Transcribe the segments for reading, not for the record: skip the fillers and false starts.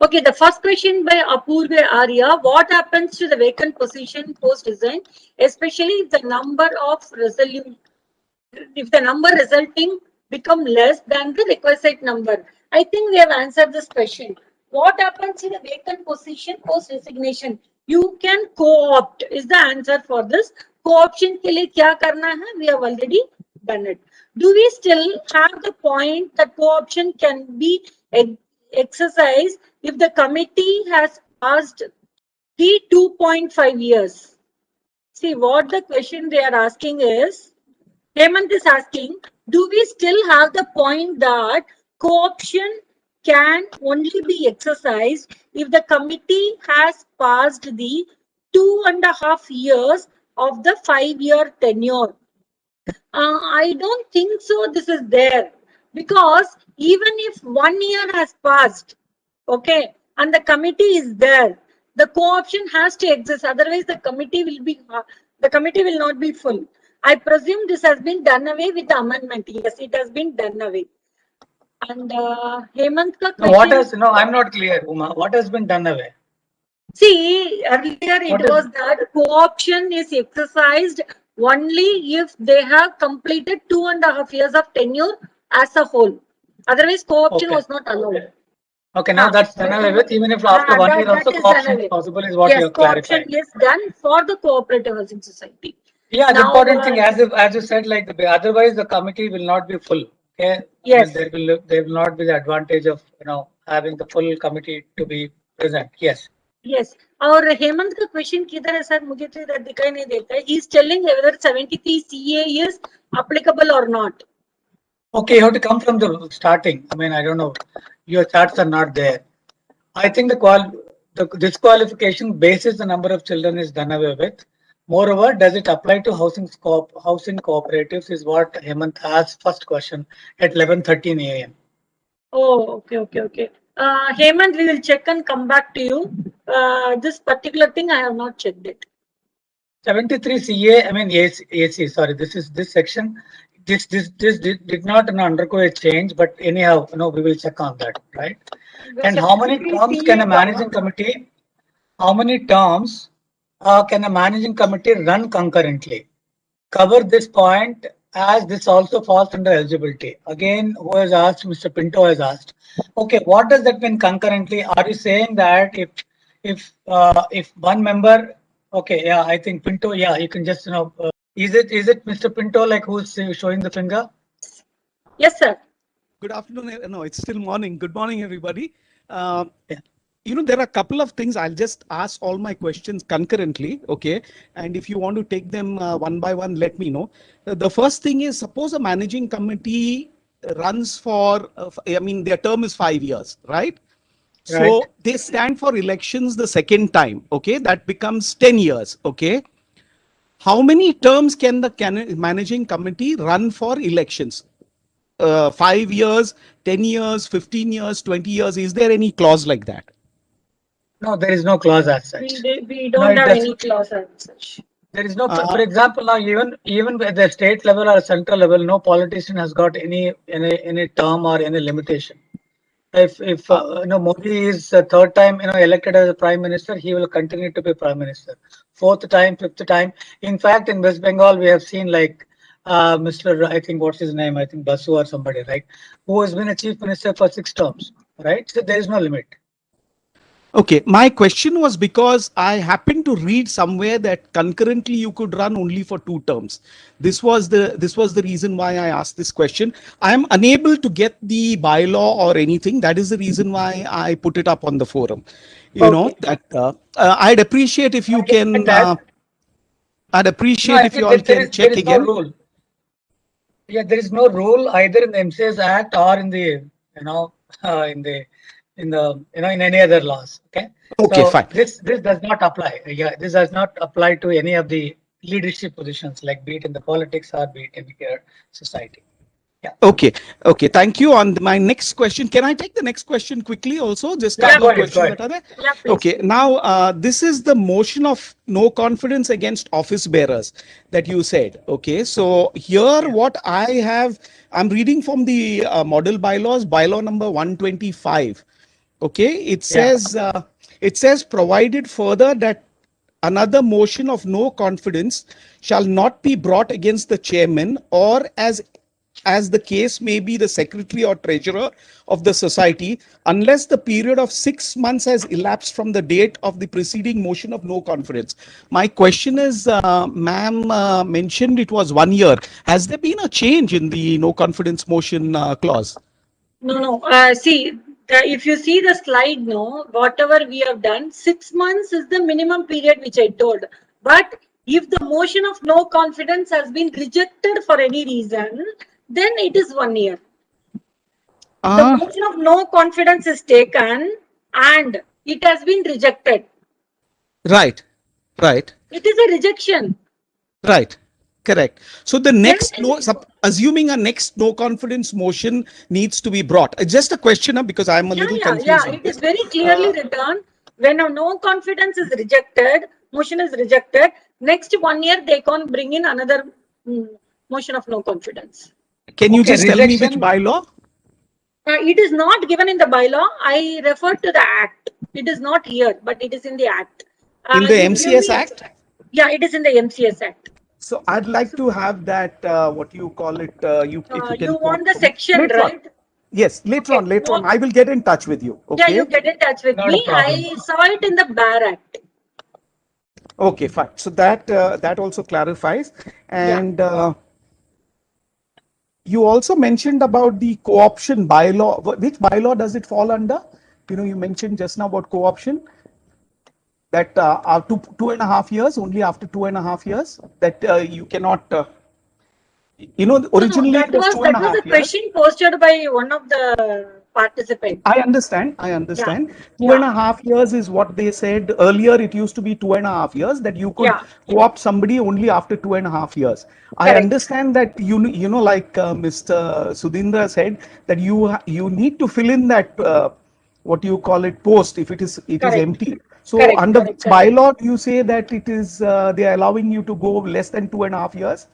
Okay, the first question by Apurva Arya: what happens to the vacant position post resign, especially if the number resulting become less than the requisite number? I think we have answered this question. What happens in a vacant position post resignation? You can co-opt is the answer for this. Co-option के लिए क्या करना है? We have already done it. Do we still have the point that co-option can be exercised if the committee has passed the 2.5 years? See, what the question they are asking is, Hemant is asking, do we still have the point that co-option can only be exercised if the committee has passed the 2.5 years of the 5-year tenure? I don't think so. This is there because even if 1 year has passed, okay, and the committee is there, the co-option has to exist. Otherwise, the committee will not be full. I presume this has been done away with the amendment. Yes, it has been done away. And Hemant ka question. No, I'm not clear, Uma. What has been done away? See, earlier it was that co-option is exercised only if they have completed 2.5 years of tenure as a whole. Otherwise, co-option was not allowed. Okay, now that's done away with. Even if after 1 year also co-option is possible, is what you have clarified. Yes, co-option is done for the cooperative housing society. Yeah, the important thing, as you said, like otherwise the committee will not be full. Okay. Yes. There will not be the advantage of having the full committee to be present. Yes. Yes. और हेमंत का question किधर है sir? मुझे तो इधर दिखाई नहीं देता है. He is telling whether 73 CA is applicable or not. Okay, you have to come from the starting. I mean, I don't know. Your charts are not there. I think the disqualification basis the number of children is done away with. Moreover, does it apply to housing cooperatives is what Hemant asked first question at 11:13 a.m. Oh, okay. Hemant, we will check and come back to you. This particular thing I have not checked it. 73 CA, I mean AC. Sorry, this section. This did not undergo a change, but anyhow, we will check on that, right? And how many terms can a managing committee? How many terms can a managing committee run concurrently? Cover this point, as this also falls under eligibility. Again, who has asked? Mr. Pinto has asked. Okay, what does that mean concurrently? Are you saying that if one member? Okay, yeah, I think Pinto. Yeah, you can just is it Mr. Pinto like who's showing the finger? Yes, sir. Good afternoon. No, it's still morning. Good morning, everybody. There are a couple of things. I'll just ask all my questions concurrently, okay? And if you want to take them one by one, let me know. The first thing is, suppose a managing committee runs for, their term is 5 years, right? So they stand for elections the second time, okay? That becomes 10 years, okay? How many terms can the managing committee run for elections? 5 years, 10 years, 15 years, 20 years? Is there any clause like that? No, there is no clause as such. We don't have any clause as such. There is no. For example, now even at the state level or central level, no politician has got any term or any limitation. If Modi is third time elected as a prime minister, he will continue to be prime minister. Fourth time, fifth time. In fact, in West Bengal, we have seen like Mr. I think what's his name? I think Basu or somebody, right? Who has been a chief minister for 6 terms, right? So there is no limit. Okay, my question was because I happened to read somewhere that concurrently you could run only for 2 terms. This was the reason why I asked this question. I am unable to get the bylaw or anything. That is the reason why I put it up on the forum. I'd appreciate if you can. I'd appreciate if you all can check again. No rule. Yeah, there is no rule either in the MCS Act or in the in any other laws. Okay. Okay, so fine. This does not apply. Yeah, this does not apply to any of the leadership positions, like be it in the politics or be it in the society. Yeah. Okay. Thank you. On my next question, can I take the next question quickly also? Just go ahead. Okay. Now, this is the motion of no confidence against office bearers that you said. Okay. So here, what I have, I'm reading from the model bylaws, bylaw number 125. Okay, it says provided further that another motion of no confidence shall not be brought against the chairman or as the case may be the secretary or treasurer of the society unless the period of 6 months has elapsed from the date of the preceding motion of no confidence. My question is, ma'am mentioned it was 1 year. Has there been a change in the no confidence motion clause? No. See, if you see the slide, no, whatever we have done, 6 months is the minimum period which I told. But if the motion of no confidence has been rejected for any reason, then it is 1 year. The motion of no confidence is taken and it has been rejected. Right. It is a rejection. Right. Correct. So the next assuming a next no confidence motion needs to be brought. Just a question, because I'm a little confused. Yeah, it is very clearly written. When a no confidence is rejected, motion is rejected, next 1 year they can't bring in another motion of no confidence. Can you just tell me which bylaw? It is not given in the bylaw. I refer to the act. It is not here, but it is in the act. In the MCS Act? Yeah, it is in the MCS Act. So I'd like to have that, what you call it, you want the section, later right? On. Yes, later on. I will get in touch with you. Okay? Yeah, you get in touch with me. I saw it in the BAR Act. Okay, fine. So that also clarifies. And you also mentioned about the co-option bylaw. Which bylaw does it fall under? You mentioned just now about co-option. That after 2.5 years, only after 2.5 years, that you cannot, originally that was a question posted by one of the participants. I understand. Yeah. 2.5 years is what they said earlier. It used to be 2.5 years that you could co-opt somebody only after 2.5 years. Correct. I understand that like Mr. Sudheendra said that you need to fill in that what you call it post if it is empty. So under which bylaw do you say that it is they are allowing you to go less than 2.5 years?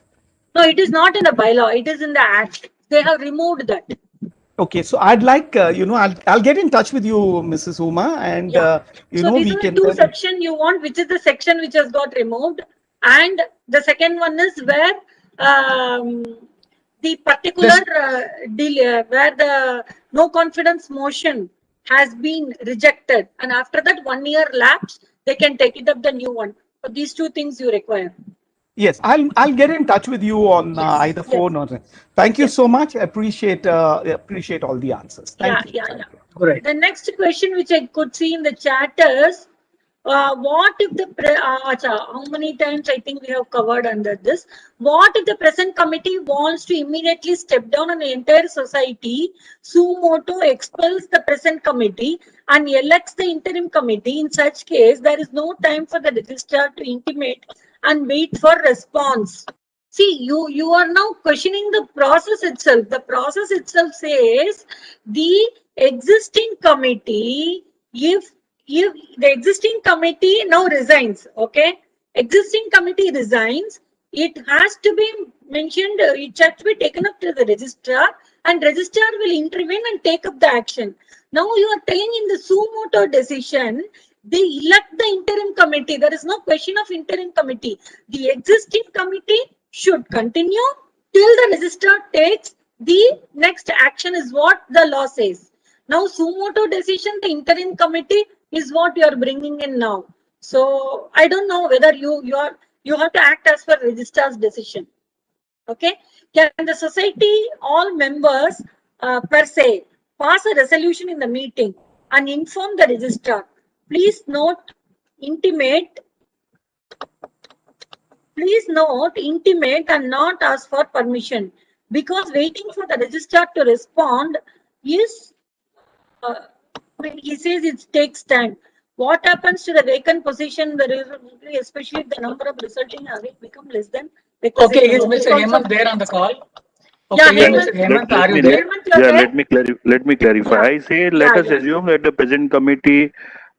No, it is not in the bylaw. It is in the act. They have removed that. Okay, so I'd like I'll get in touch with you, Mrs. Uma, and so these are the two sections you want, which is the section which has got removed, and the second one is where the particular where the no confidence motion has been rejected, and after that 1 year lapse, they can take it up the new one. So these two things you require. Yes, I'll get in touch with you on either phone or. Thank you so much. appreciate all the answers. Thank you. Right. The next question which I could see in the chat is, what if the how many times I think we have covered under this? What if the present committee wants to immediately step down on the entire society, suo motu expels the present committee and elects the interim committee? In such case, there is no time for the registrar to intimate and wait for response. See, you are now questioning the process itself. The process itself says the existing committee, if the existing committee now resigns, okay, existing committee resigns, it has to be mentioned, it has to be taken up to the registrar, and registrar will intervene and take up the action. Now you are telling in the suo motu decision, they elect the interim committee. There is no question of interim committee. The existing committee should continue till the registrar takes the next action, is what the law says. Now suo motu decision, the interim committee is what you are bringing in now. So I don't know whether you have to act as per registrar's decision. Okay, can the society, all members per se, pass a resolution in the meeting and inform the registrar? Please note, intimate and not ask for permission, because waiting for the registrar to respond is, he says it takes time. What happens to the vacant position, especially if the number of resulting awake become less than? Okay, is Mr. Hemant there on the call? Okay, yeah, Hemant, are you there? Let me clarify. I say let us assume that the present committee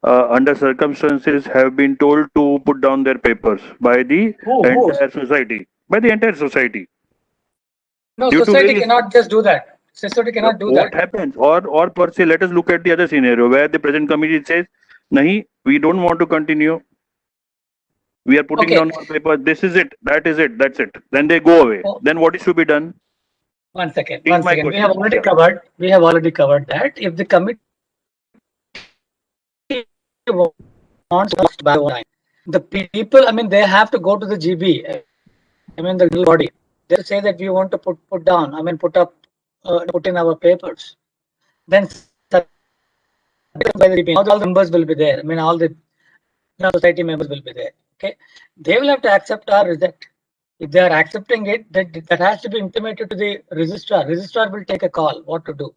under circumstances have been told to put down their papers by the entire society. By the entire society. No, society cannot just do that. Society cannot do What that. happens? Or per se, let us look at the other scenario where the present committee says, nahi, we don't want to continue. We are putting Okay. down our paper. This is it. That is it. That's it. Then they go away. Oh. Then what is to be done? One second. Is One my second. We question. have already Yeah. covered. We have already covered that. If the committee wants to buy time, the people, I mean, they have to go to the GB. I mean, the body. They say that we want to put down. I mean, put in our papers. Then by the GB, all the members will be there. I mean, all the society members will be there. Okay, they will have to accept or reject. If they are accepting it, that has to be intimated to the registrar. Registrar will take a call what to do.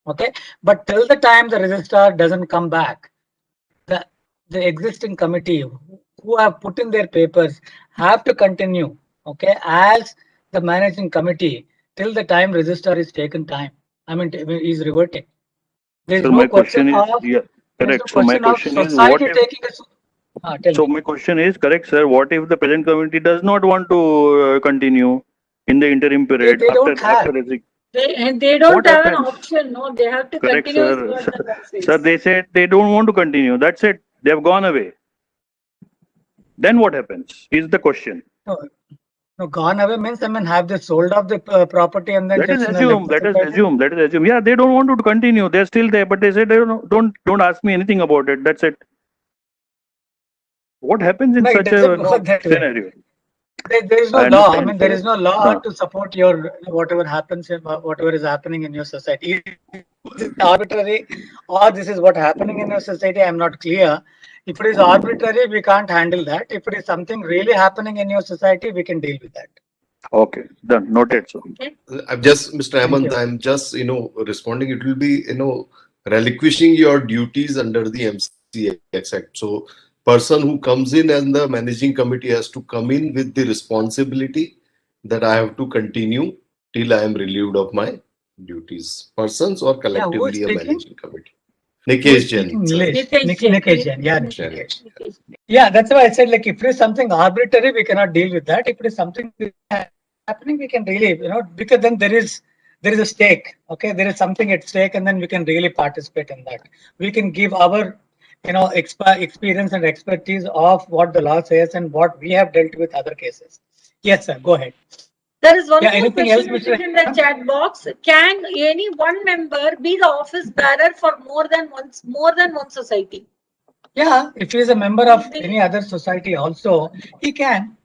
Okay, but till the time the registrar doesn't come back, the existing committee who have put in their papers have to continue. Okay, as the managing committee till the time registrar is taken time. I mean, is reverting. There is So no my question question is, of yeah, there is correct. no So my question of question is, society what if? taking a. Tell So me. my question is, correct, sir. What if the present committee does not want to continue in the interim period They don't have. They don't What have an happens? option. No, they have to Correct, continue with sir. what the law says. Sir, they said they don't want to continue. That's it. They have gone away. Then what happens? Is the question. No, gone away means, I mean, have they sold off the property and then Let us just assume. Let us assume. Let us assume. Yeah, they don't want to continue. They're still there, but they said, don't ask me anything about it. That's it. What happens in No, it such doesn't a work that way. scenario? There is no I law. I understand, mean, there sir. is no law to support your whatever happens, whatever is happening in your society. Is it arbitrary or this is what happening in your society? I'm not clear. If it is arbitrary, we can't handle that. If it is something really happening in your society, we can deal with that. Okay, done. Noted, sir. I'm just, Mr. Thank Hemant, you. I'm just, responding. It will be, relinquishing your duties under the MCX Act. So, person who comes in and the managing committee has to come in with the responsibility that I have to continue till I am relieved of my duties. Persons or collectively a speaking? managing committee. Nikesh Jain. English. Nikesh Jain. Nikesh Jain. Yeah, Nikesh. Nikesh. Yeah, that's why I said, like, if it is something arbitrary, we cannot deal with that. If it is something happening, we can really, because then there is a stake. Okay, there is something at stake, and then we can really participate in that. We can give our, experience and expertise of what the law says and what we have dealt with other cases. Yes, sir. Go ahead. There is one Yeah, more anything question else, which is in the chat box. Can any one member be the office bearer for more than one society? Yeah, if he is a member of any other society also, he can.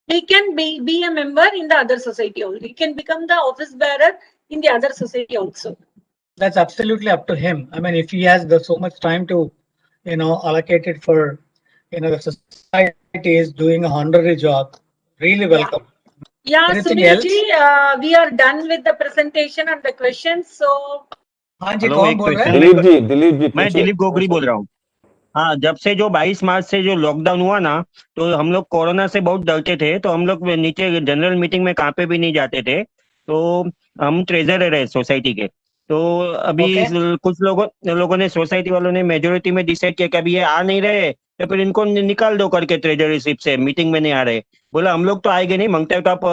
He can be a member in the other society also. He can become the office bearer in the other society also. That's absolutely up to him. I mean, if he has so much time to, allocate it for, the society is doing a honorary job, really welcome. Yeah, Anything else? Sunilji, we are done with the presentation and the questions. So, हाँ जी, hello, कौन एक बोल रहा है? दिलीप जी मैं पूछिए। दिलीप गोगरी बोल रहा हूँ। हाँ, जब से जो 22 मार्च से जो लॉकडाउन हुआ ना, तो हम लोग कोरोना से बहुत डरते थे, तो हम लोग नीचे जनरल मीटिंग में कहाँ पे भी नहीं जाते थे। तो हम ट्रेजरर है सोसाइटी के। तो अभी कुछ लोगों ने, सोसाइटी वालों ने मेजोरिटी में डिसाइड किया कि अभी ये आ नहीं रहे, तो फिर इनको निकाल दो करके ट्रेजरशिप से, मीटिंग में नहीं आ रहे। बोला हम लोग तो आएंगे नहीं, मांगते हो तो आप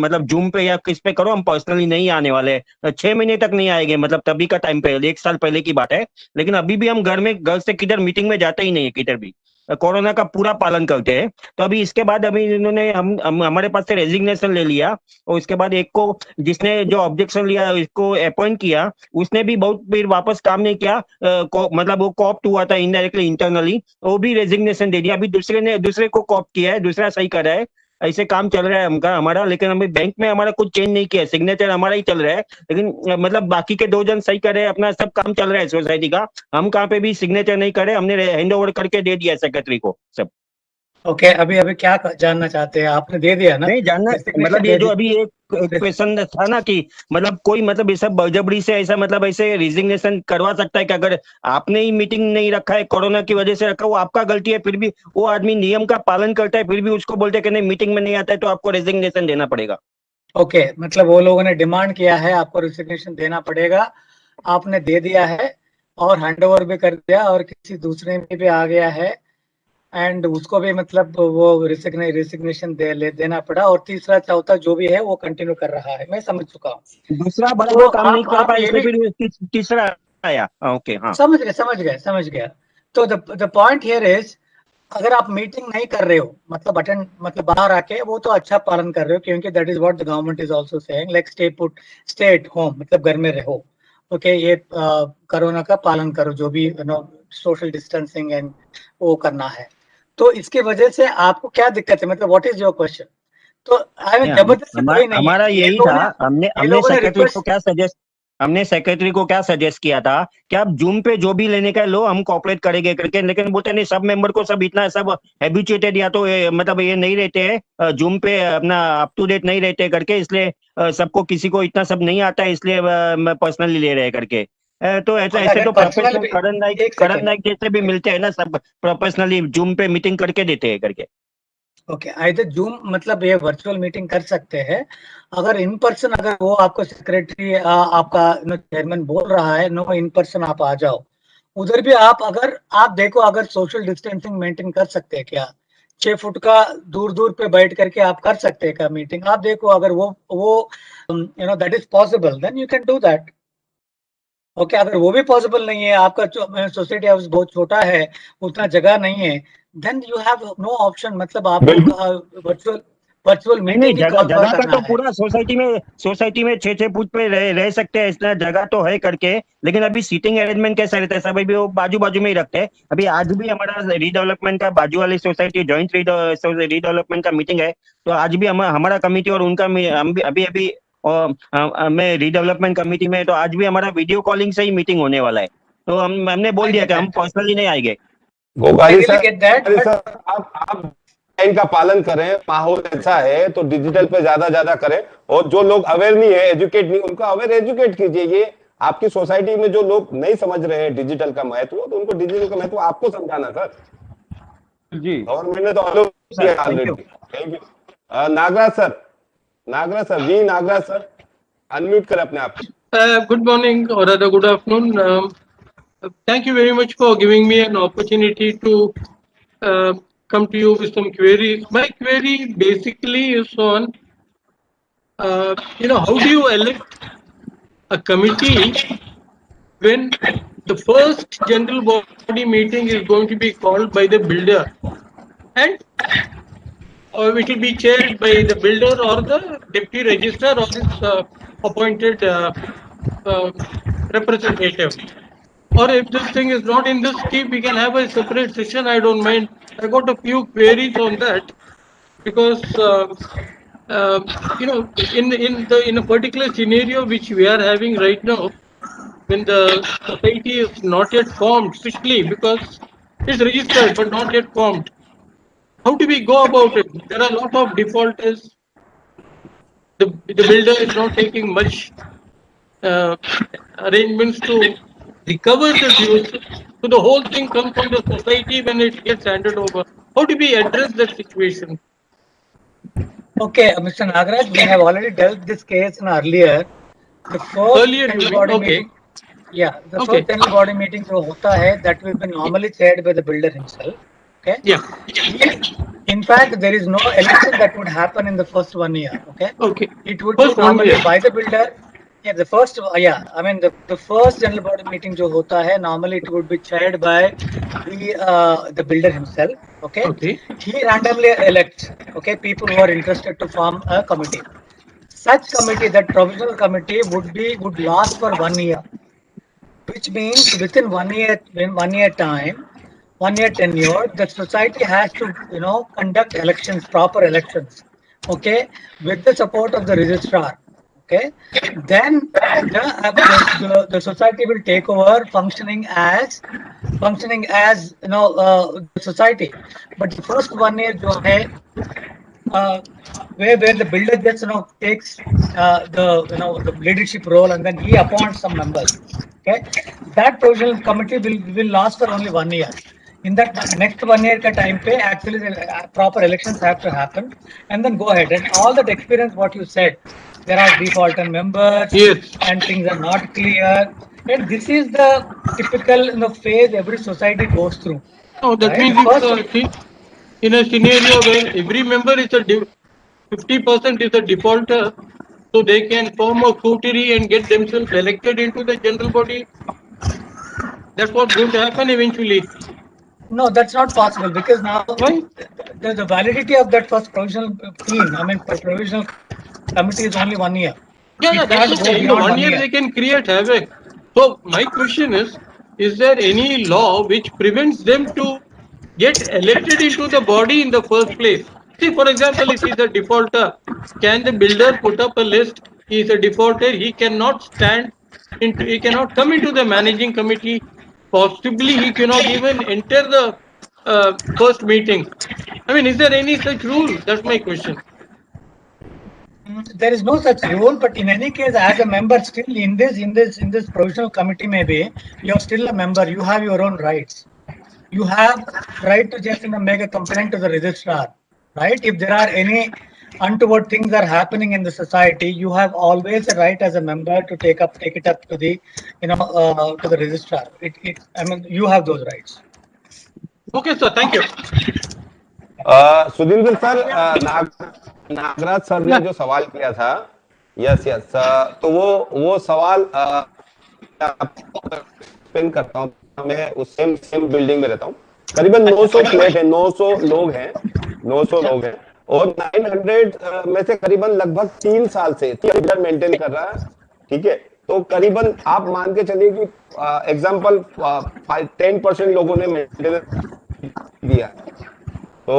मतलब जूम पे या किस पे करो, हम पर्सनली नहीं आने वाले। 6 महीने तक नहीं आएंगे, मतलब तभी का टाइम पे, 1 साल पहले की बात है। लेकिन अभी भी हम घर से किधर मीटिंग में जाते ही नहीं है, किधर भी कोरोना का पूरा पालन करते हैं। तो अभी इसके बाद अभी इन्होंने हमारे पास से रेजिग्नेशन ले लिया, और इसके बाद एक को जिसने जो ऑब्जेक्शन लिया इसको अपॉइंट किया, उसने भी बहुत फिर वापस काम नहीं किया, मतलब वो कॉप्ट हुआ था इनडायरेक्टली इंटरनली, वो भी रेजिग्नेशन दे दिया। अभी दूसरे को कॉप्ट किया है, दूसरा सही कर रहा है। ऐसे काम चल रहा है हमारा। लेकिन अभी बैंक में हमारा कुछ चेंज नहीं किया, सिग्नेचर हमारा ही चल रहा है, लेकिन मतलब बाकी के 2 जन सही कर रहे हैं, अपना सब काम चल रहा है सोसाइटी का। हम कहाँ पे भी सिग्नेचर नहीं करे, हमने हैंड ओवर करके दे दिया सेक्रेटरी को सब। ओके, अभी क्या जानना चाहते हैं? आपने दे दिया ना? नहीं जानना, मतलब ये जो अभी एक क्वेश्चन था ना कि मतलब कोई मतलब ये सब बजबड़ी से ऐसा मतलब ऐसे रिजिग्नेशन करवा सकता है कि अगर आपने ही मीटिंग नहीं रखा है, कोरोना की वजह से रखा, वो आपका गलती है, फिर भी वो आदमी नियम का पालन करता है, फिर भी उसको बोलते हैं कि नहीं मीटिंग में नहीं आता है तो आपको रेजिग्नेशन देना पड़ेगा। ओके, मतलब वो लोगों ने डिमांड किया है, आपको रेजिग्नेशन देना पड़ेगा, आपने दे दिया है और हैंड ओवर भी कर दिया और किसी दूसरे में भी आ गया है, एंड उसको भी मतलब वो रेसिग्नेशन देना पड़ा, और तीसरा चौथा जो भी है वो कंटिन्यू कर रहा है, मैं समझ चुका हूँ। दूसरा बड़ा तो कोई काम नहीं कर आप पाया, ये इसलिए भी फिर तीसरा आया। ओके, हाँ। समझ गया। तो द पॉइंट हियर इज, अगर आप मीटिंग नहीं कर रहे हो, मतलब अटेंड, मतलब बाहर आके, वो तो अच्छा पालन कर रहे हो, क्योंकि that is what the government is also saying, like stay at home, मतलब घर में रहो। ओके, ये कोरोना का पालन करो, जो भी सोशल डिस्टेंसिंग एंड वो करना है। तो इसकी वजह से आपको क्या दिक्कत है, मतलब व्हाट इज योर क्वेश्चन? तो जबरदस्ती कोई नहीं है, हमारा यही था, हमने ये हमने लोगों ने सेक्रेटरी को रिक्वेस्ट। क्या सजेस्ट हमने सेक्रेटरी को क्या सजेस्ट किया था कि आप जूम पे जो भी लेने का लो, हम कॉपरेट करेंगे करके, लेकिन बोलते नहीं, सब मेंबर को सब इतना सब हैबिचुएटेड, या तो मतलब ये नहीं रहते हैं जूम पे अपना अप टू डेट नहीं रहते करके, इसलिए सबको किसी को इतना सब नहीं आता है, इसलिए पर्सनली ले रहे करके। तो ऐसे ऐसे अगर तो पर्सनल, प्रोफेशनल एक करण सेकेंड, नाइक जैसे भी मिलते हैं ना, सब प्रोफेशनली जूम पे मीटिंग करके देते हैं करके। ओके, आइदर जूम, मतलब ये वर्चुअल मीटिंग कर सकते हैं। अगर इन पर्सन, अगर वो आपको सेक्रेटरी आपका चेयरमैन बोल रहा है नो इन पर्सन आप आ जाओ, उधर भी आप, अगर आप देखो, अगर सोशल डिस्टेंसिंग मेंटेन कर सकते हैं क्या, 6 फुट का दूर दूर पे बैठ करके आप कर सकते हैं क्या मीटिंग? आप देखो, अगर वो that is possible, then you can do that. Okay, अगर वो भी पॉसिबल नहीं है, आपका सोसाइटी हाउस बहुत छोटा है, उतना जगह नहीं है, then you have no option, मतलब आपको वर्चुअल नहीं नहीं, मीटिंग ही जगह कॉल जगह का करना तो है। पूरा सोसाइटी में 6-6 फुट पे रह सकते हैं, इतना जगह तो है करके, लेकिन अभी सीटिंग अरेंजमेंट कैसा रहता है, सब अभी वो बाजू बाजू में ही रखते हैं। अभी आज भी हमारा रीडेवलपमेंट का बाजू वाली सोसाइटी जॉइंट रीडेवलपमेंट का मीटिंग है, तो आज भी हमारा कमिटी और उनका हम भी अभी अभी मैं रीडेवलपमेंट कमिटी में, तो आज भी हमारा वीडियो कॉलिंग से ही मीटिंग होने वाला है। तो हमने बोल आई दिया गेट कि हम दैट, पर्सनली नहीं आएंगे। आई गोपाली really get that, sir, but आप लाइन का पालन करें, माहौल अच्छा है तो डिजिटल पे ज्यादा करें, और जो लोग अवेयर नहीं है, एजुकेट नहीं, उनको अवेयर एजुकेट कीजिए। ये आपकी सोसाइटी में जो लोग नहीं समझ रहे हैं डिजिटल का महत्व, तो उनको डिजिटल का महत्व आपको समझाना सर। जी गवर्नमेंट ने तो अलाउ सर, किया thank you. Already. Thank you. Nagraj sir, Nagraj sir, unmute करें अपने आप। Good morning or rather good afternoon. Thank you very much for giving me an opportunity to come to you with some queries. My query basically is on, how do you elect a committee when the first general body meeting is going to be called by the builder, and it will be chaired by the builder or the deputy registrar or its appointed representative. Or if this thing is not in this scheme, we can have a separate session. I don't mind. I got a few queries on that because in a particular scenario which we are having right now, when the society is not yet formed, strictly because it's registered but not yet formed. How do we go about it? There are a lot of defaulters. The builder is not taking much arrangements to recover the dues. So the whole thing comes from the society when it gets handed over. How do we address that situation? okay, Mr. Nagaraj, we have already dealt this case in earlier. The first Earlier, you general mean? body Okay. meeting, yeah, the Okay. first general body meeting जो होता है, that will be normally chaired by the builder himself. Okay. Yeah. In fact, there is no election that would happen in the first 1 year. Okay. Okay. It would First be 1 normally year. by the builder. Yeah, the first, yeah, I mean the first general body meeting जो होता है, normally it would be chaired by the builder himself. Okay. Okay. He randomly elects, okay, people who are interested to form a committee. Such committee, that provisional committee would last for 1 year, which means within 1 year, in 1 year time, 1 year tenure, the society has to, conduct elections, proper elections, okay, with the support of the registrar, okay. Then the society will take over functioning as the society. But the first 1 year जो है, where the builder just takes the leadership role, and then he appoints some members. Okay, that provisional committee will last for only 1 year. In that next 1 year ka time pe, actually the proper elections have to happen, and then go ahead. And all that experience, what you said, there are defaulted members, Yes. and things are not clear. And this is the typical phase every society goes through. No, that Right? means if First, in a scenario where every member is a 50% is a defaulter, so they can form a coterie and get themselves elected into the general body. That's what's going to happen eventually. no, that's not possible because now Why? the validity of that first provisional team, I mean, provisional committee is only 1 year. Yeah, It that's can't go okay. In the beyond 1 1 year year. they can create havoc. So my question is there any law which prevents them to get elected into the body in the first place? See, for example, if he's a defaulter, can the builder put up a list? He's a defaulter. He cannot stand into. He cannot come into the managing committee. Possibly, he cannot even enter the first meeting. I mean, is there any such rule? That's my question. There is no such rule, but in any case, as a member, still in this provisional committee, maybe you're still a member. You have your own rights. You have right to just make a complaint to the registrar, right? If there are any untoward things are happening in the society, you have always a right as a member to take it up to the, to the registrar. I mean, you have those rights. Okay, sir. Thank you. Sudhindra sir, Nagraj sir ने जो सवाल किया था, yes yes, तो वो सवाल explain करता हूँ। मैं उस सेम बिल्डिंग में रहता हूँ, करीबन 900 फ्लैट है, 900 लोग हैं, 900 लोग हैं, और 900 में से करीबन लगभग 3 साल से बिल्डर मेंटेन कर रहा है, ठीक है। तो करीबन आप मान के चलिए कि एग्जांपल 10% लोगों ने मेंटेन दिया। तो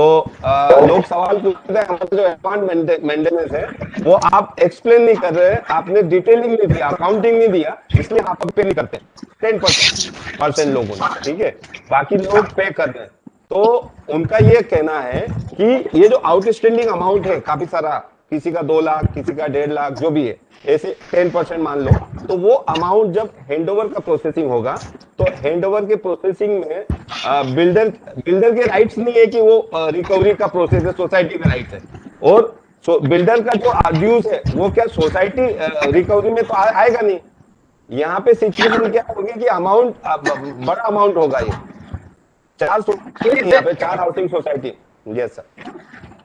लोग सवाल पूछते हैं, हमारा जो अकाउंट मेंटेनेंस है वो आप एक्सप्लेन नहीं कर रहे हैं, आपने डिटेलिंग नहीं दिया, अकाउंटिंग नहीं दिया, इसलिए आप पे नहीं करते। 10% लोगों ने, ठीक है, बाकी लोग पे कर रहे हैं। तो उनका ये कहना है कि ये जो आउटस्टैंडिंग अमाउंट है काफी सारा, किसी का 2 लाख, किसी का 1.5 लाख, जो भी है, ऐसे 10% मान लो, तो वो अमाउंट जब हैंडओवर का प्रोसेसिंग होगा, तो हैंडओवर के प्रोसेसिंग में बिल्डर के राइट्स नहीं है कि वो रिकवरी का प्रोसेस है, सोसाइटी का राइट्स है। और बिल्डर का जो ड्यूज है वो क्या सोसाइटी रिकवरी में तो आएगा नहीं। यहाँ पे सिचुएशन क्या होगी कि अमाउंट बड़ा अमाउंट होगा, ये 4 हाउसिंग सोसाइटी। Yes sir.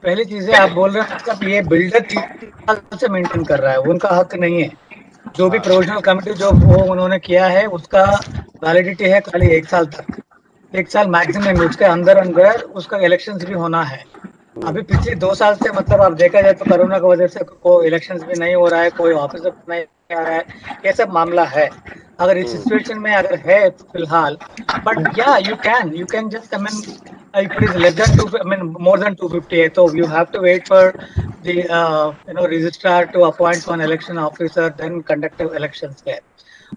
पहली चीज है, आप बोल रहे हैं मतलब ये बिल्डर 3 साल से मेंटेन कर रहा है, उनका हक नहीं है। जो भी प्रोविजनल कमेटी जो वो उन्होंने किया है, उसका वैलिडिटी है खाली 1 साल तक, 1 साल मैक्सिमम। उसके अंदर उसका इलेक्शंस भी होना है। अभी पिछले 2 साल से मतलब आप देखा जाए तो कोरोना की वजह से कोई इलेक्शंस भी नहीं हो रहा है, कोई ऑफिसर नहीं आ रहा है, ये सब मामला है। अगर इस सिचुएशन में अगर है फिलहाल, बट या you can just if it is less than 2, I mean more than 250 है, तो you have to wait for the registrar to appoint one election officer, then conduct elections there.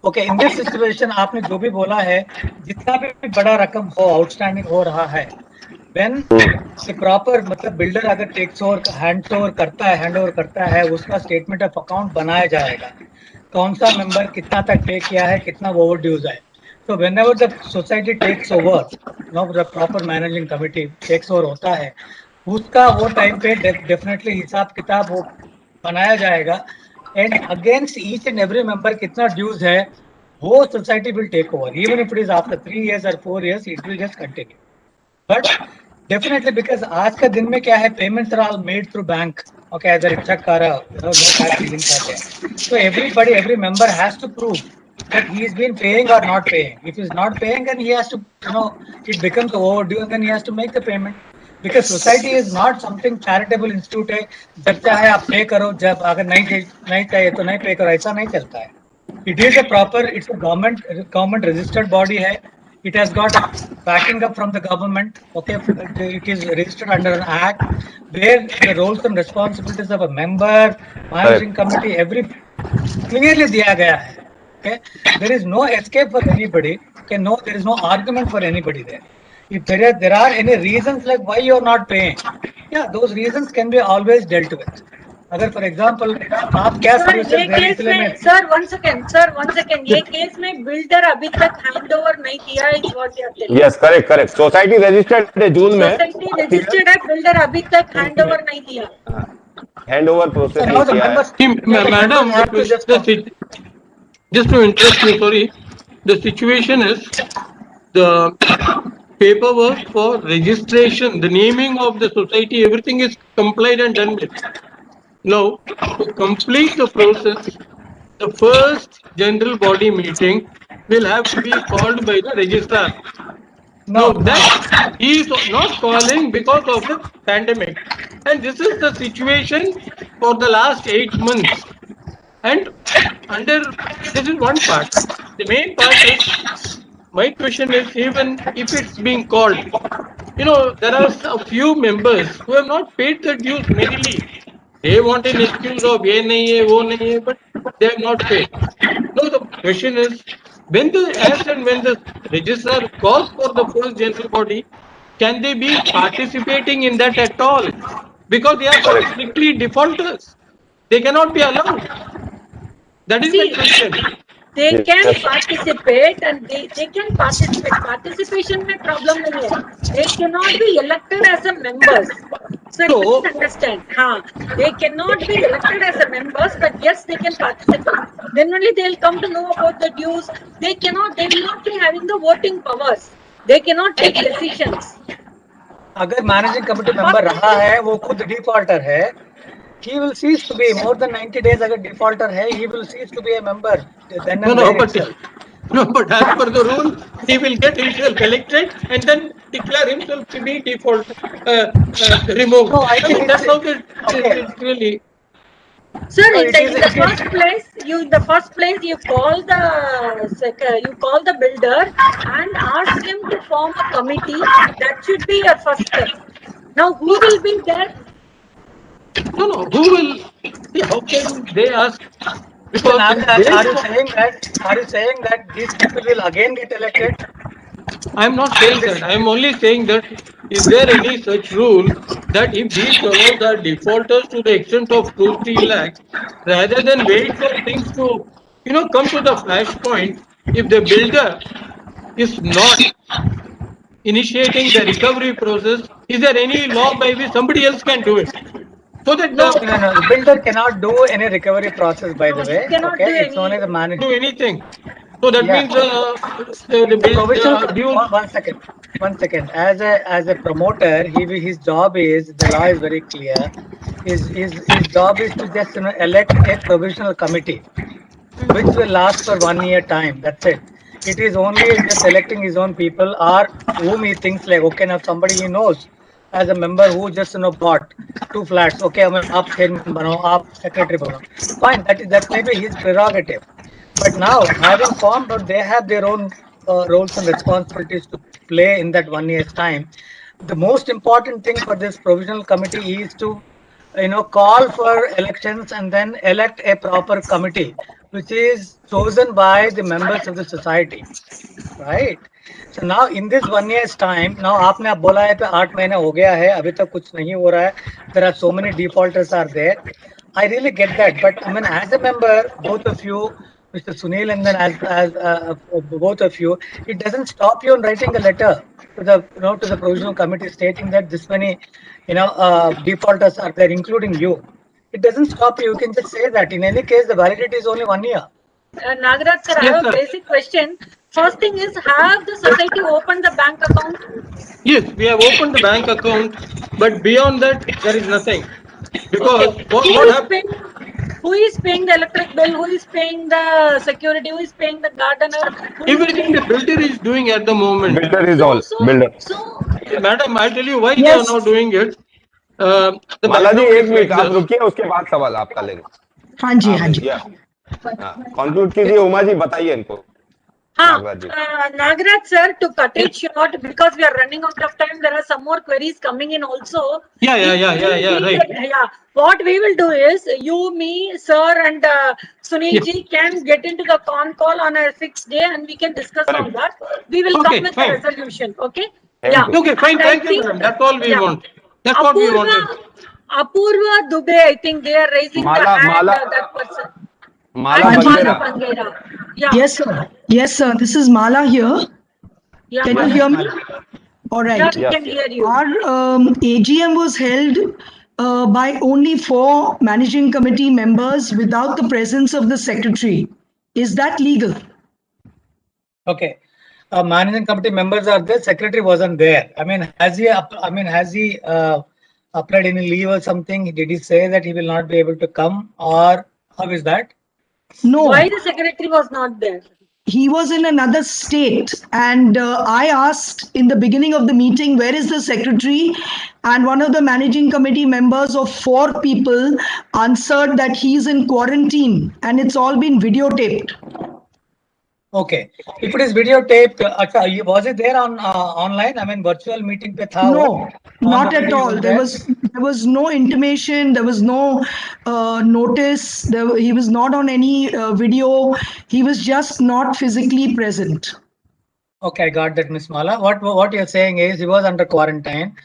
Okay, in this situation आपने जो भी बोला है, जितना भी बड़ा रकम हो आउटस्टैंडिंग हो रहा है, when the proper मतलब बिल्डर अगर टेक्स ओवर हैंड ओवर करता है, उसका स्टेटमेंट ऑफ अकाउंट बनाया जाएगा, कौन सा मेंबर कितना तक पे किया है, कितना ओवर ड्यूज है। So whenever the society takes over, the proper managing committee takes over होता है, उसका वो टाइम पे डेफिनेटली हिसाब किताब वो बनाया जाएगा, and against each and every member कितना ड्यूज है, वो society will take over, even if it is after 3 years or 4 years, it will just continue. But definitely because आज का दिन में क्या है, payments are all made through bank, okay, as a cheque आ रहा, नो कैश डीलिंग करते हैं, so every member has to prove that he's been paying or not paying. If he's not paying, then he has to, it becomes overdue, and then he has to make the payment. Because society is not something charitable institute है, जब चाहे आप पे करो, जब अगर नहीं चाहिए तो नहीं पे करो, ऐसा नहीं चलता है। It is a proper, it's a government registered body है. It has got backing up from the government. Okay, it is registered under an act where the roles and responsibilities of a member, managing committee, every clearly दिया गया है. Okay, there is no escape for anybody. Okay, no, there is no argument for anybody there. If there are any reasons like why you are not paying, yeah, those reasons can be always dealt with. अगर for example आप क्या sir one second, ये case में builder अभी तक hand over नहीं किया है, यस, करेक्ट, सोसाइटी रजिस्टर्ड है जून में, सोसाइटी रजिस्टर्ड है, बिल्डर अभी तक हैंड ओवर नहीं किया, हैंड ओवर प्रोसेस नहीं किया है। Madam, just to interrupt you, sorry, the situation is paperwork for registration, the naming of the society, everything is complied and done with. Now, to complete the process, the first general body meeting will have to be called by the registrar. Now that he is not calling because of the pandemic. And this is the situation for the last 8 months. And this is one part. The main part is, my question is, even if it's being called, there are a few members who have not paid the dues merely. They want an excuse of ye nahi hai, wo nahi hai, but they have not paid. No, the question is, as and when the registrar calls for the first general body, can they be participating in that at all? Because they are strictly defaulters. They cannot be allowed. That is my question. They can Yes. participate and they can participate. Participation में problem नहीं है. They cannot be elected as a members. So So- please understand. They cannot be elected as a members, but yes, they can participate. Then only they will come to know about the dues. They will not be having the voting powers. They cannot take decisions. अगर managing committee member रहा है वो खुद defaulter है, he will cease to be more than 90 days अगर defaulter है, he will cease to be a member then and there itself. But as per the rule, he will get himself elected and then declare himself to be default removed. No, I think that's how okay. it really. Sir, No, in it the, is- in the it is- first place, you call the builder and ask him to form a committee. That should be your first step. Now, who will be there? No. Who will? See, how can they ask? Because Nagaraj, are you saying that these people will again get elected? I'm not saying that. I'm only saying that, is there any such rule that if these fellows are defaulters to the extent of 2-3 lakhs, rather than wait for things to, come to the flashpoint, if the builder is not initiating the recovery process, is there any law by which somebody else can do it? So that No, the builder cannot do any recovery process, by the No, he way. cannot Okay, do it's any- only the manager. do anything. So that Yeah. means the Provisional. dues. One second. As a promoter, his job is, the law is very clear. His job is to just elect a provisional committee, which will last for 1 year time. That's it. It is only just electing his own people or whom he thinks like, okay, now somebody he knows as a member who just bought 2 flats. Okay, I mean, आप chairman बनो, आप secretary बनो. Fine, that may be his prerogative. But now, having formed, but they have their own roles and responsibilities to play in that 1 year's time. The most important thing for this provisional committee is to, call for elections and then elect a proper committee, which is chosen by the members of the society, right? So now in this 1 year's time, now आपने अब बोला है कि 8 महीने हो गया है, अभी तक कुछ नहीं हो रहा है. There are so many defaulters are there. I really get that, but I mean, as a member, both of you, Mr. Sunil, and then as both of you, it doesn't stop you in writing a letter to the provisional committee stating that this many, defaulters are there, including you. It doesn't stop you. You can just say that. In any case, the validity is only 1 year. Nagaraj sir, I Yes, have a sir. basic question. First thing is, have the society opened the bank account? Yes, we have opened the bank account, but beyond that, there is nothing. Because Okay. what happened? Who is paying the electric bill? Who is paying the security? Who is paying the gardener? Who is Everything the builder is doing at the moment. Builder is all. Builder. So, Madam, I'll tell you why Yes. they are not doing it. The Mala ji background एक is मिनट like आप this. रुकिए, उसके बाद सवाल आपका लेंगे. हाँ जी हाँ जी. कंक्लूड कीजिए उमा जी, बताइए इनको. Nagaraj ji. Nagaraj sir, to cut it short, because we are running out of time, there are some more queries coming in also. Yeah, right. What we will do is, you, me, sir, and Sunil ji can get into the con call on a fixed day, and we can discuss on that. We will Okay, come with fine. a resolution. Okay? Thank you. Okay, fine. And I Thank you, think- madam. That's all we want. That's what we wanted. Apurva Dubey, I think they are raising the hand. That person. Mala And Bangera. Bangera. Yeah. Yes sir. Yes sir. This is Mala here. Yeah. Can you hear me? All Yeah, right. we Yes, can yes. hear you. Our AGM was held by only 4 managing committee members without the presence of the secretary. Is that legal? Okay. managing committee members are there, secretary wasn't there. I mean, has he applied any leave or something? Did he say that he will not be able to come, or how is that? No, Why the secretary was not there? he was in another state, and I asked in the beginning of the meeting, where is the secretary? And one of the managing committee members of 4 people answered that he's in quarantine, and it's all been videotaped. Okay, if it is videotaped, was it there on online? I mean, virtual meeting pe tha No, wo? not On the at video all. was There was no intimation. There was no notice. He was not on any video. He was just not physically present. Okay, I got that, Miss Mala. What you're saying is he was under quarantine,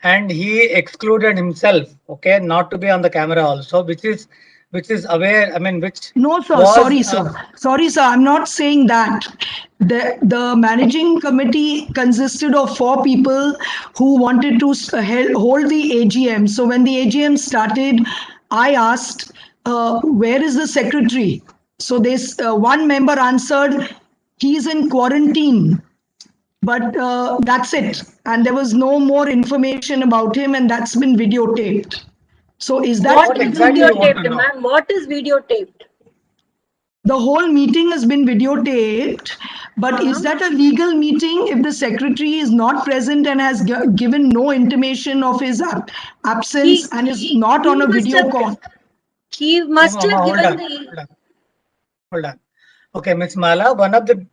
and he excluded himself. Okay, not to be on the camera also, which is aware. I mean, which No, sir. was, Sorry, sir. Sorry, sir. I'm not saying that. The managing committee consisted of 4 people who wanted to hold the AGM. So when the AGM started, I asked, where is the secretary? So this one member answered, he's in quarantine. But that's it. And there was no more information about him, and that's been videotaped. So is that What is exactly you want to videotaped, know? ma'am? What is videotaped? the whole meeting has been videotaped? But is that a legal meeting if the secretary is not present and has given no intimation of his absence and is not on a video call? He must have Hold given on, the. hold on. Okay, Miss Mala, one of the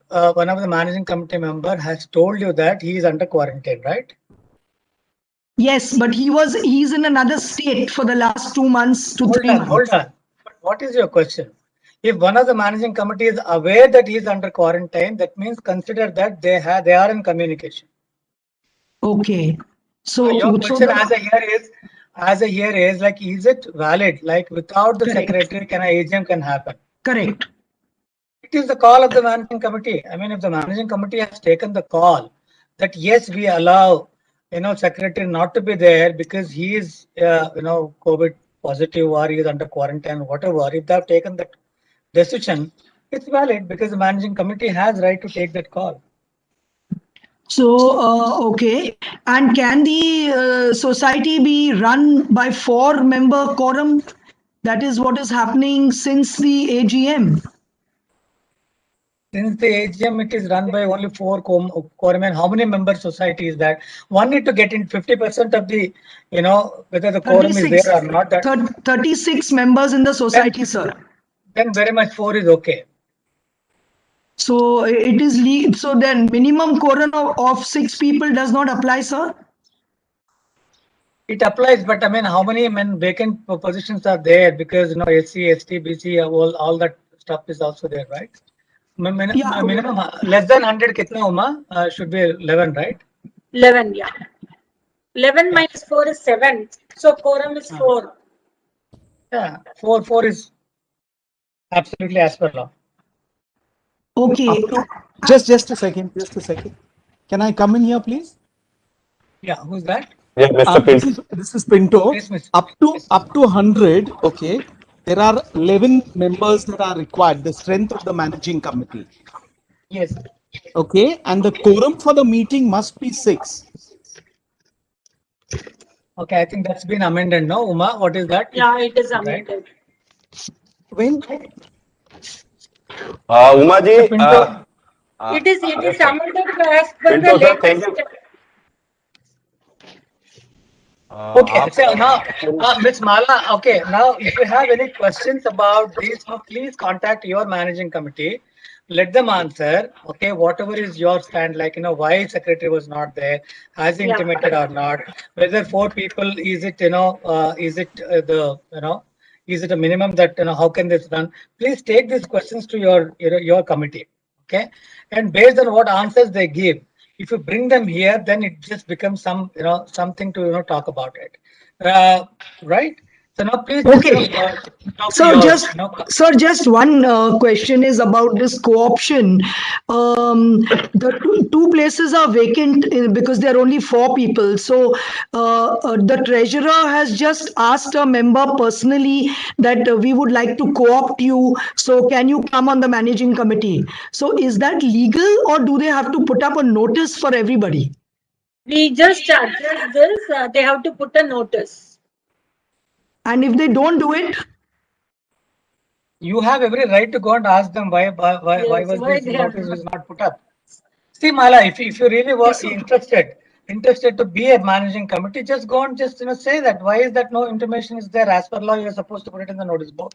managing committee member has told you that he is under quarantine, right? Yes, but he's in another state for the last 2 months to 3 months. Hold on. But what is your question? If one of the managing committee is aware that he is under quarantine, that means consider that they are in communication. Okay. So Your question as a here is like, is it valid? Like without the Correct. secretary, can an AGM can happen? Correct. It is the call of the managing committee. I mean, if the managing committee has taken the call that yes, we allow, secretary not to be there because he is, COVID positive or he is under quarantine, whatever. If they have taken that decision, it's valid because the managing committee has right to take that call. So, okay. And can the society be run by 4-member quorum? That is what is happening since the AGM. Since the AGM, it is run by only 4 quorum. And how many member society is that? One need to get in 50% of the, whether the quorum is there or not. That 36 members in the society, sir. Then very much 4 is okay. So it is so then minimum quorum of 6 people does not apply, sir? It applies, but I mean, how many vacant positions are there? Because SC, ST, BC, all that stuff is also there, right? Minimum less than 100 kitna Uma? Should be 11, right? 11, yeah. 11 minus 4 is 7. So quorum is 4. Yeah, 4 is absolutely as per law. Okay. Just a second. Can I come in here, please? Yeah, who's that? Yeah, Mr. Pinto. This is Pinto. Yes, Mr. Up to 100. Okay, there are 11 members that are required. The strength of the managing committee. Yes. Okay, and the quorum for the meeting must be 6. Okay, I think that's been amended. No, Uma, what is that? Yeah, it is amended. When? Uma ji, It is amended as per the Pinto sir, thank latest. you. Okay, so now, Ms. Mala, okay, now if you have any questions about this, please contact your managing committee. Let them answer. Okay, whatever is your stand, like, why secretary was not there, has he intimated or not, whether 4 people, is it, is it is it a minimum that, how can this run? Please take these questions to your committee. Okay, and based on what answers they give, if you bring them here, then it just becomes something to talk about it, right? So now please Okay. talk to So yours, just, you know. sir, just one question is about this co-option. The two places are vacant because there are only 4 people. So the treasurer has just asked a member personally that we would like to co-opt you. So can you come on the managing committee? So is that legal, or do they have to put up a notice for everybody? We just address this, they have to put a notice. And if they don't do it, You have every right to go and ask them why Yes, was why this they have notice not- was not put up. See, Mala, if you really were interested to be a managing committee, just go and just say that why is that no intimation is there. As per law, you are supposed to put it in the notice board,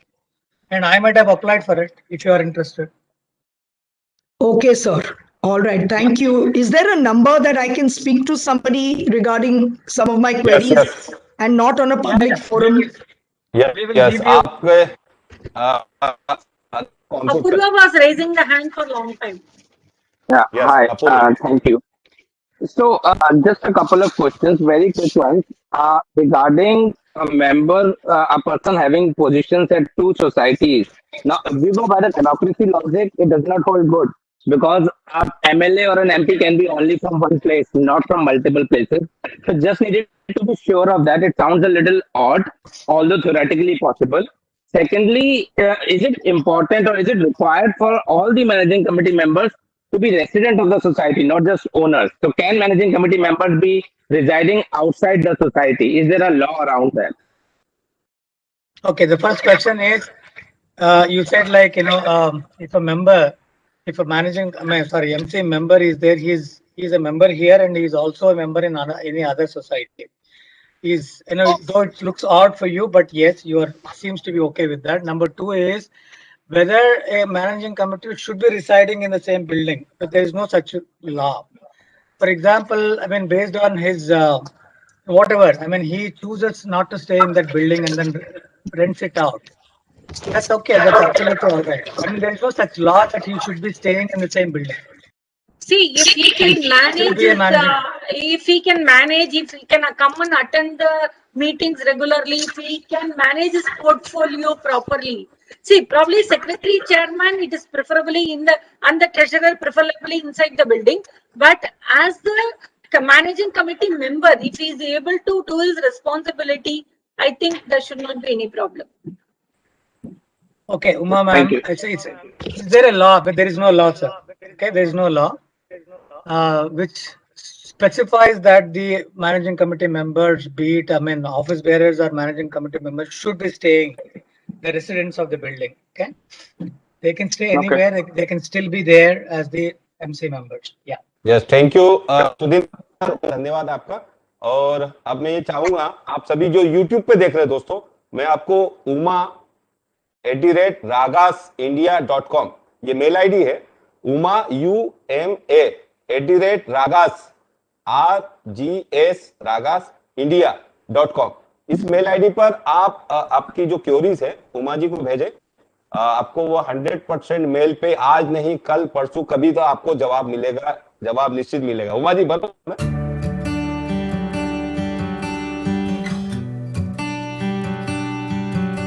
and I might have applied for it if you are interested. okay, sir. All right, thank you. Is there a number that I can speak to somebody regarding some of my queries yes. and not on a public forum? Yes, We will yes. give you. Apurva was raising the hand for a long time. Yeah, Yes, hi, Apurva. thank you. So, just a couple of questions, very quick ones. Regarding a member, a person having positions at 2 societies. Now, if we go by the democracy logic, it does not hold good because a MLA or an MP can be only from one place, not from multiple places. So, just needed to be sure of that. It sounds a little odd, although theoretically possible. Secondly, is it important or is it required for all the managing committee members to be resident of the society, not just owners? So can managing committee members be residing outside the society? Is there a law around that? Okay, the first question is, you said if a member, if a MC member is there, he's a member here and he's also a member in any other society. Is though it looks odd for you, but yes, seems to be okay with that. Number 2 is whether a managing committee should be residing in the same building, but there is no such law. For example, based on his whatever, he chooses not to stay in that building and then rents it out. That's okay. That's absolutely all right. There is no such law that he should be staying in the same building. See, if he can manage, if he can come and attend the meetings regularly, if he can manage his portfolio properly. See, probably secretary chairman, it is preferably and the treasurer preferably inside the building. But as the managing committee member, if he is able to do his responsibility, I think there should not be any problem. Okay, Uma ma'am, is there a law? But there is no law, sir. Okay, there is no law which specifies that the managing committee members, be it office bearers or managing committee members, should be staying the residents of the building. Okay, they can stay anywhere. Okay. They can still be there as the MC members. Yeah. Yes, thank you, Sudhindra, धन्यवाद आपका। और अब मैं ये चाहूंगा आप सभी जो YouTube पे देख रहे हैं दोस्तों, मैं आपको uma@ragasindia.com ये मेल आईडी है, uma@ragasindia.com। इस मेल आईडी पर आप आपकी जो क्वेरीज है उमा जी को भेजें, आपको वो 100% मेल पे आज नहीं कल परसों कभी तो आपको जवाब मिलेगा, जवाब निश्चित मिलेगा। उमा जी बोलो।